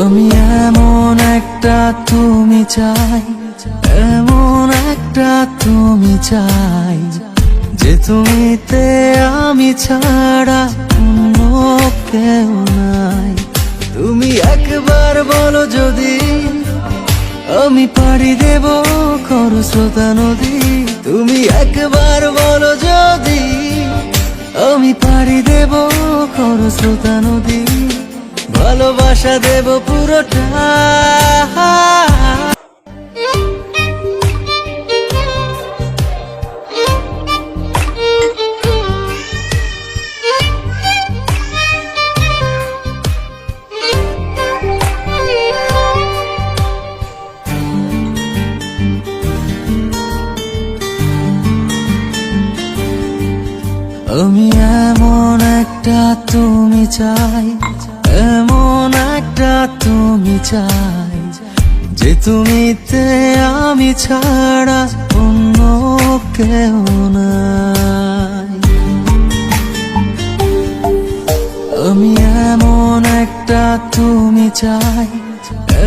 আমি এমন একটা তুমি চাই, এমন একটা তুমি চাই, যে তুমিতে আমি ছাড়া অন্য কেউ নাই। তুমি একবার বলো যদি আমি পাড়ি দেব খরস্রোতা নদী। তুমি একবার বলো যদি আমি পাড়ি দেব খরস্রোতা নদী। ভালোবাসা দেব পুরোটা। আমি এমন একটা তুমি চাই, এমন একটা তুমি চাই, যে তুমিতে আমি ছাড়া অন্য কেউ নাই। আমি এমন একটা তুমি চাই,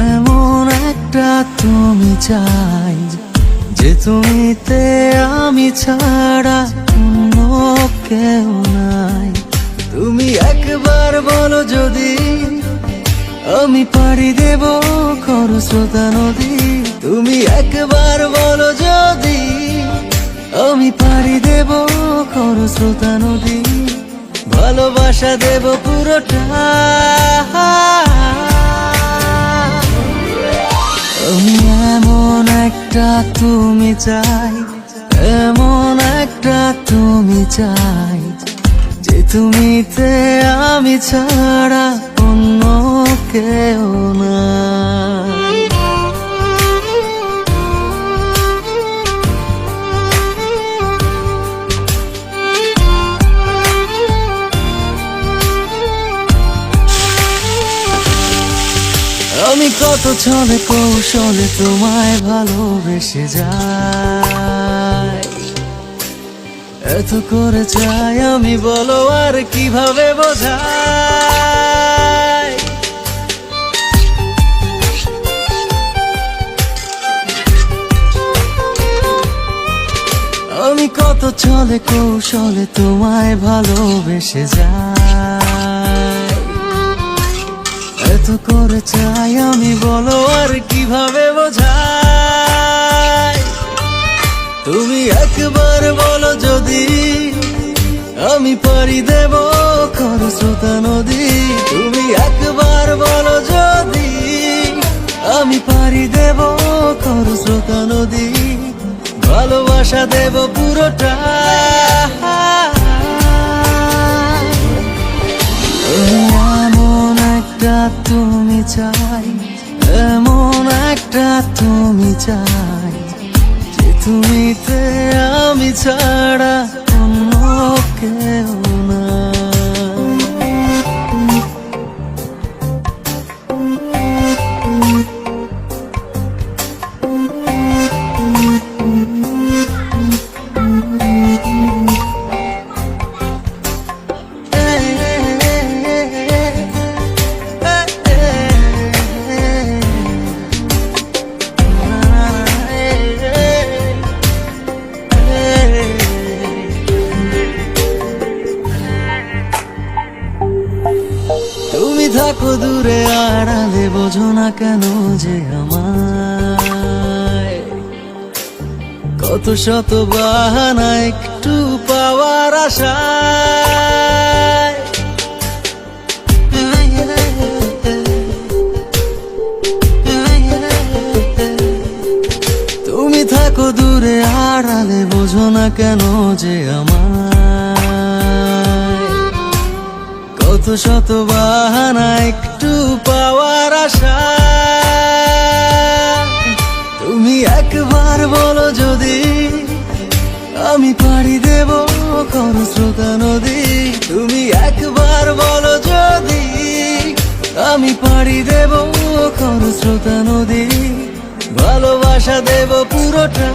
এমন একটা তুমি চাই, যে তুমিতে আমি ছাড়া অন্য কেউ নাই। তুমি একবার বলো যদি আমি পাড়ি দেব খরস্রোতা নদী। তুমি একবার বলো যদি আমি পাড়ি দেব খরস্রোতা নদী। ভালোবাসা দেব পুরোটা। আমি এমন একটা তুমি চাই, এমন একটা তুমি চাই, যে তুমিতে আমি ছাড়া অন্য কেউ নাই। আমি কত ছলে কৌশলে তোমায় ভালোবেসে যাই, এত করে চাই আমি, বলো আর কিভাবে বোঝাই। আমি কত ছলে কৌশলে তোমায় ভালোবেসে যাই, এত করে চাই আমি, বলো আর কিভাবে বোঝাই। তুমি একবার বলো যদি আমি পাড়ি দেব খরস্রোতা নদী। তুমি একবার বলো যদি আমি পাড়ি দেব খরস্রোতা নদী। ভালোবাসা দেব পুরোটা। এমন একটা তুমি চাই, এমন একটা তুমি চাই, যে তুমিতে আমি ছাড়া অন্য কেউ নাই। তুমি থাকো দূরে আড়ালে, বোঝো না কেন যে আমায়, কত শত বাহানা একটু পাওয়ার আশায়। তুমি থাকো দূরে আড়ালে, বোঝো না কেন যে আমায়, কত শত বাহানা একটু পাওয়ার আশা। তুমি একবার বলো যদি আমি পাড়ি দেব খরস্রোতা নদী। তুমি একবার বলো যদি আমি পাড়ি দেব খরস্রোতা নদী। ভালোবাসা দেব পুরোটা।